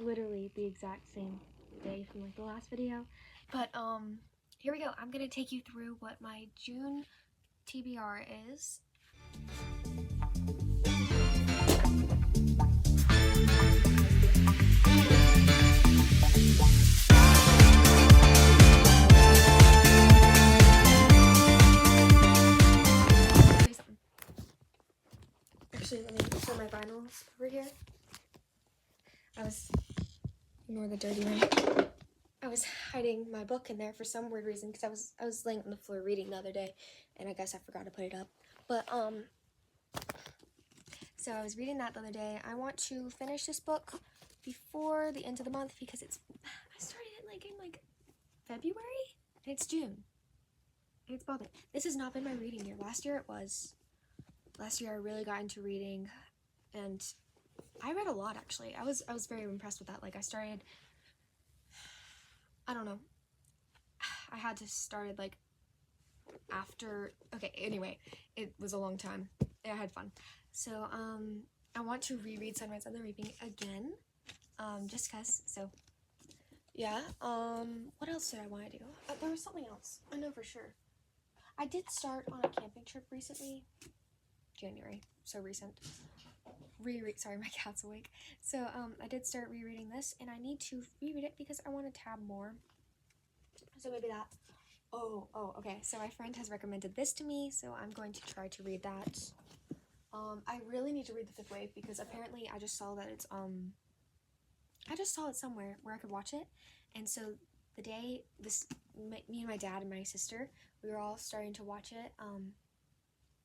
literally the exact same day from like the last video. But here we go. I'm gonna take you through what my June TBR is. Actually, let me put my vinyls over here. Ignore the dirty one. I was hiding my book in there for some weird reason because I was laying on the floor reading the other day, and I guess I forgot to put it up. But so I was reading that the other day. I want to finish this book before the end of the month because I started it like in like February and it's June. And it's bothering. This has not been my reading year. Last year it was. Last year I really got into reading, and I read a lot actually. I was very impressed with that. Like I started, I don't know. I had to start it like after, okay, anyway, it was a long time. I had fun. So, I want to reread Sunrise on the Reaping again, just cause, so, yeah, what else did I want to do? There was something else, I know for sure. I did start on a camping trip recently, January, so recent. Sorry, my cat's awake. So, I did start rereading this, and I need to reread it because I want to tab more. So maybe that. Oh, okay. So my friend has recommended this to me, so I'm going to try to read that. I really need to read The Fifth Wave because apparently I just saw that it's, I just saw it somewhere where I could watch it. And so the day, me and my dad and my sister, we were all starting to watch it,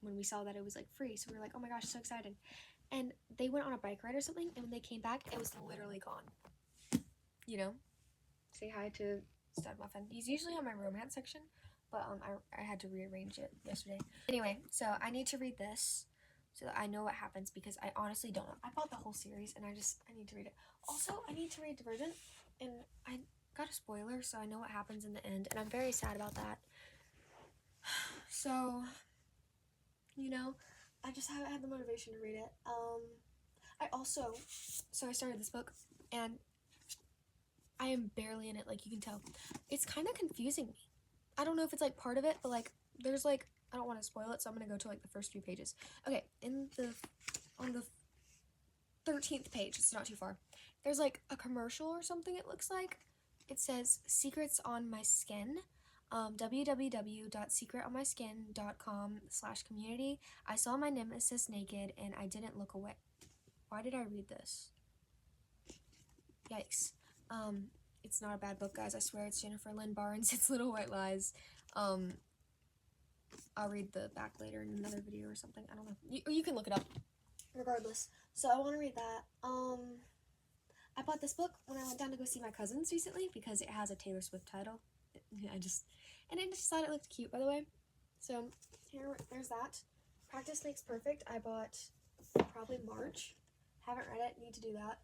when we saw that it was like free. So we were like, oh my gosh, so excited. And they went on a bike ride or something, and when they came back, it was literally gone. You know? Say hi to Stud Muffin. He's usually on my romance section, but I had to rearrange it yesterday. Anyway, so I need to read this so that I know what happens because I honestly don't know. I bought the whole series and I need to read it. Also, I need to read Divergent, and I got a spoiler, so I know what happens in the end, and I'm very sad about that. So, you know, I just haven't had the motivation to read it. So I started this book, and I am barely in it, like you can tell. It's kind of confusing me. I don't know if it's like part of it, but like there's like, I don't want to spoil it, so I'm gonna go to like the first few pages. Okay, on the 13th page, it's not too far, there's like a commercial or something. It looks like it says secrets on my skin, www.secretonmyskin.com/community. I saw my nemesis naked and I didn't look away. Why did I read this? Yikes. It's not a bad book, guys. I swear it's Jennifer Lynn Barnes. It's Little White Lies. I'll read the back later in another video or something. I don't know. You can look it up. Regardless. So I want to read that. I bought this book when I went down to go see my cousins recently because it has a Taylor Swift title. I just thought it looked cute, by the way. So there's that. Practice Makes Perfect. I bought probably March. Haven't read it. Need to do that.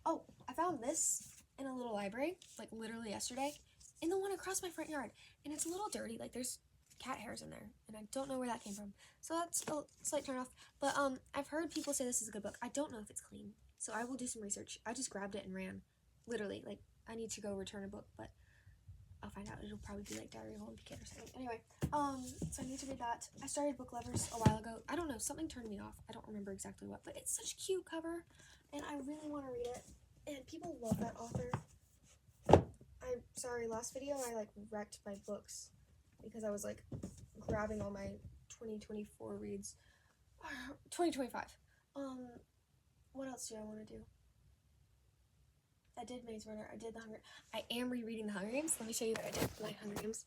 Oh, I found this in a little library, like literally yesterday, in the one across my front yard, and it's a little dirty, like there's cat hairs in there, and I don't know where that came from, so that's a slight turn off, but I've heard people say this is a good book. I don't know if it's clean, so I will do some research. I just grabbed it and ran, literally, like, I need to go return a book, but I'll find out. It'll probably be like Diary of a Wimpy Kid or something. Anyway, so I need to read that. I started Book Lovers a while ago. I don't know, something turned me off. I don't remember exactly what, but it's such a cute cover, and I really want to read it, and people love that author. I'm sorry, last video I like wrecked my books because I was like grabbing all my 2024 reads. 2025. What else do I want to do? I did Maze Runner. I did The Hunger. I am rereading The Hunger Games. Let me show you what I did for my Hunger Games.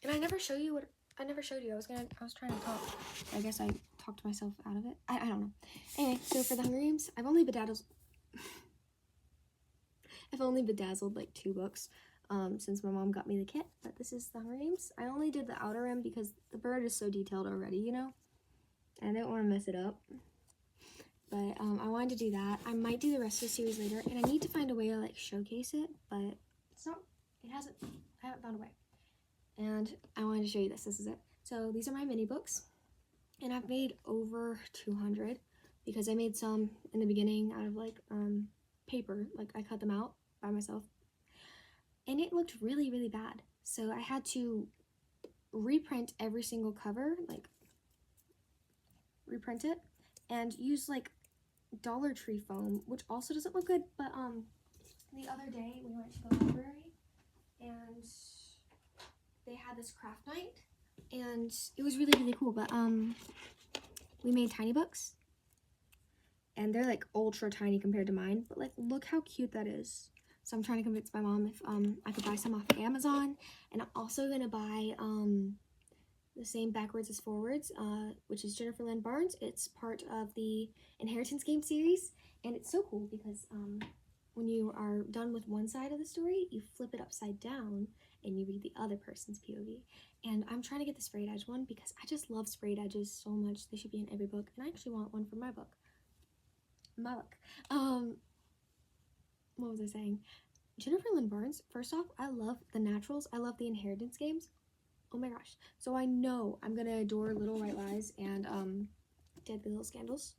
And I never showed you. I was trying to talk. I guess I talked myself out of it. I don't know. Anyway, so for The Hunger Games, I've only bedazzled like 2 books since my mom got me the kit, but this is The Hunger Games. I only did the outer rim because the bird is so detailed already, you know, and I didn't want to mess it up, but I wanted to do that. I might do the rest of the series later, and I need to find a way to like showcase it, but I haven't found a way, and I wanted to show you this. This is it. So these are my mini books, and I've made over 200, because I made some in the beginning out of like paper. Like I cut them out by myself, and it looked really, really bad. So I had to reprint every single cover, like reprint it, and use like Dollar Tree foam, which also doesn't look good. But the other day we went to the library and they had this craft night, and it was really, really cool. But we made tiny books, and they're like ultra tiny compared to mine, but like look how cute that is. So I'm trying to convince my mom if I could buy some off of Amazon. And I'm also gonna buy the same Backwards as Forwards, which is Jennifer Lynn Barnes. It's part of the Inheritance game series, and it's so cool because when you are done with one side of the story, you flip it upside down and you read the other person's POV. And I'm trying to get the sprayed edge one because I just love sprayed edges so much. They should be in every book, and I actually want one for my book. What was I saying? Jennifer Lynn Barnes, first off, I love the Naturals. I love the Inheritance games. Oh my gosh. So I know I'm gonna adore Little White Lies and Deadly Little Scandals.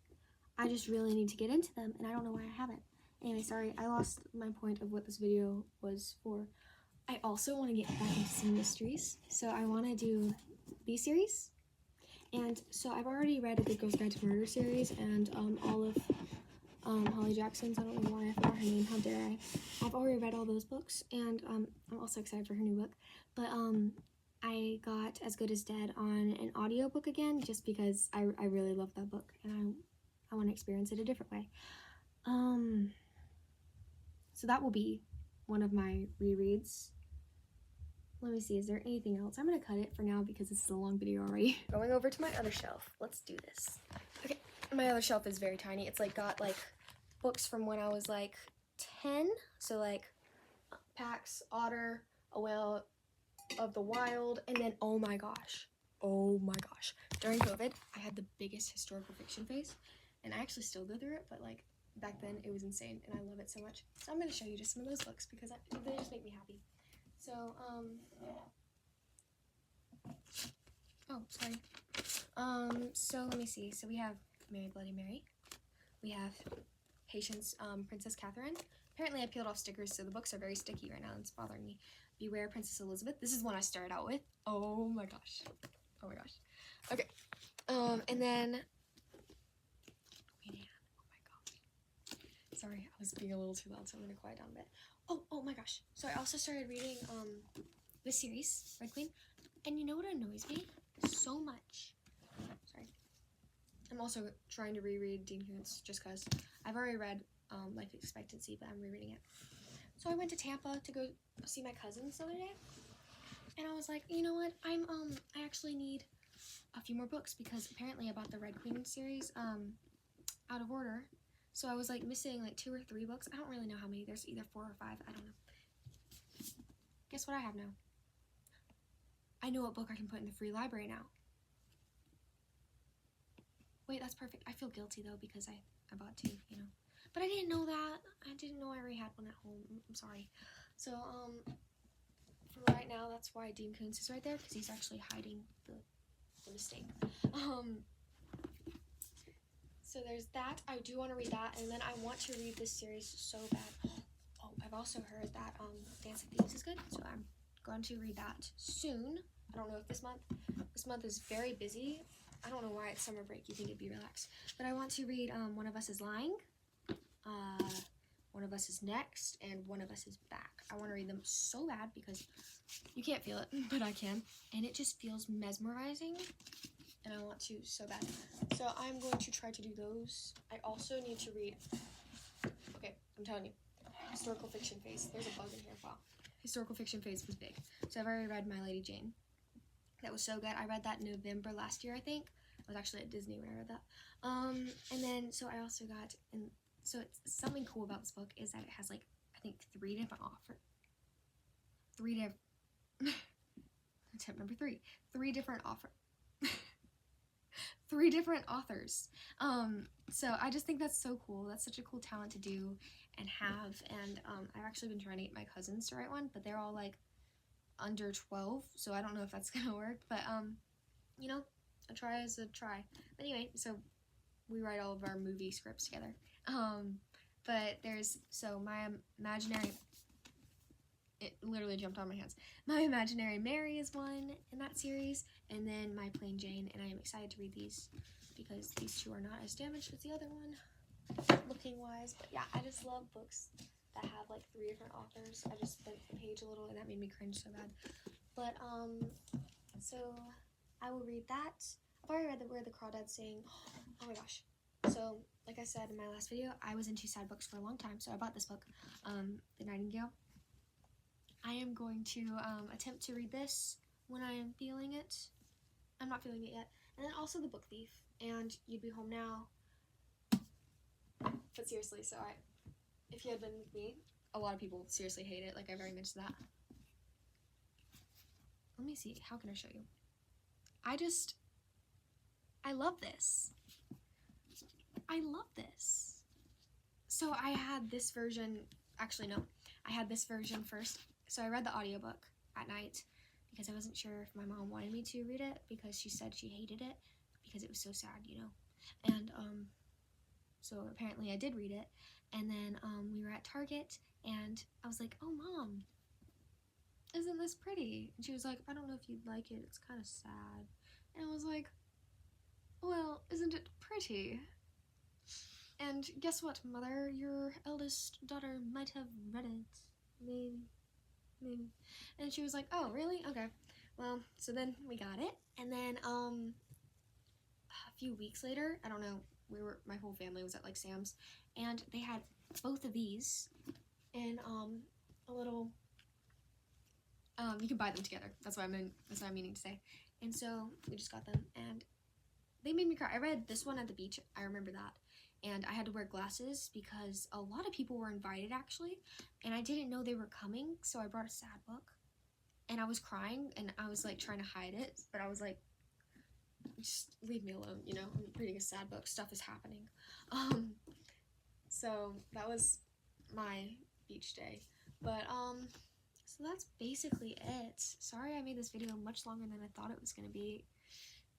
I just really need to get into them, and I don't know why I haven't. Anyway, sorry, I lost my point of what this video was for. I also want to get back into some mysteries. So I want to do B-series. And so I've already read A Good Girl's Guide to Murder series and all of Holly Jackson's. I don't know why I forgot her name, how dare I. I've already read all those books, and I'm also excited for her new book. But I got As Good as Dead on an audiobook again, just because I really love that book, and I want to experience it a different way. So that will be one of my rereads. Let me see, is there anything else? I'm gonna cut it for now because this is a long video already. Going over to my other shelf. Let's do this. Okay, my other shelf is very tiny. It's like got like books from when I was like 10. So like Pax, Otter, A Whale of the Wild, and then oh my gosh, during COVID, I had the biggest historical fiction phase, and I actually still go through it, but like back then it was insane, and I love it so much. So I'm gonna show you just some of those books because they just make me happy. So, oh, sorry. So let me see. So we have Mary Bloody Mary. We have Patience, Princess Catherine. Apparently I peeled off stickers, so the books are very sticky right now, and it's bothering me. Beware, Princess Elizabeth. This is one I started out with. Oh my gosh. Oh my gosh. Okay. And then, oh my gosh. Sorry, I was being a little too loud, so I'm gonna quiet down a bit. Oh my gosh. So I also started reading this series, Red Queen, and you know what annoys me so much? Sorry. I'm also trying to reread Dean Koontz just because I've already read Life Expectancy, but I'm rereading it. So I went to Tampa to go see my cousins the other day, and I was like, you know what? I actually need a few more books because apparently I bought the Red Queen series out of order. So I was like missing like 2 or 3 books. I don't really know how many. There's either 4 or 5. I don't know. Guess what I have now? I know what book I can put in the free library now. Wait, that's perfect. I feel guilty though because I bought 2, you know. But I didn't know that. I didn't know I already had one at home. I'm sorry. So, for right now, that's why Dean Koontz is right there, because he's actually hiding the mistake. So there's that. I do want to read that, and then I want to read this series so bad. Oh, I've also heard that Dance of Thieves is good, so I'm going to read that soon. I don't know if this month is very busy. I don't know why it's summer break. You think it'd be relaxed. But I want to read One of Us is Lying, One of Us is Next, and One of Us is Back. I want to read them so bad because you can't feel it, but I can. And it just feels mesmerizing, and I want to so bad. So I'm going to try to do those. I also need to read, okay, I'm telling you, historical fiction phase. There's a bug in here. Wow. Historical fiction phase was big. So I've already read My Lady Jane. That was so good. I read that in November last year, I think. I was actually at Disney when I read that. And then, so I also got, and so it's something cool about this book is that it has like, I think 3 different tip number 3. 3 different authors. So I just think that's so cool. That's such a cool talent to do and have. And I've actually been trying to get my cousins to write one, but they're all like under 12, so I don't know if that's gonna work. But you know, a try is a try. But anyway, so we write all of our movie scripts together. But there's, so my imaginary, it literally jumped on my hands. My Imaginary Mary is one in that series, and then My Plain Jane, and I am excited to read these because these two are not as damaged as the other one, looking wise. But yeah, I just love books that have like 3 different authors. I just bent the page a little and that made me cringe so bad. But so I will read that. I've already read Where the Crawdads Sing. Oh my gosh. So like I said in my last video, I was into sad books for a long time, so I bought this book, The Nightingale. I am going to attempt to read this when I am feeling it. I'm not feeling it yet. And then also The Book Thief and You'd Be Home Now. But seriously, so if you had been with me, a lot of people seriously hate it. Like I've already mentioned that. Let me see. How can I show you? I love this. I love this. So I had this version, actually no, I had this version first. So I read the audiobook at night because I wasn't sure if my mom wanted me to read it because she said she hated it because it was so sad, you know. And so apparently I did read it. And then we were at Target and I was like, oh Mom, isn't this pretty? And she was like, I don't know if you'd like it, it's kind of sad. And I was like, well, isn't it pretty? And guess what, Mother? Your eldest daughter might have read it. Maybe. And she was like, oh, really? Okay. Well, so then we got it. And then a few weeks later, I don't know, my whole family was at like Sam's, and they had both of these in a little, you could buy them together. That's what I'm meaning to say. And so we just got them, and they made me cry. I read this one at the beach. I remember that. And I had to wear glasses because a lot of people were invited actually, and I didn't know they were coming, so I brought a sad book. And I was crying, and I was like trying to hide it, but I was like, just leave me alone, you know? I'm reading a sad book. Stuff is happening. So that was my beach day. But so that's basically it. Sorry I made this video much longer than I thought it was gonna be.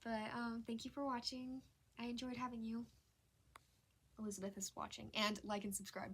But thank you for watching. I enjoyed having you. Elizabeth is watching, and like and subscribe.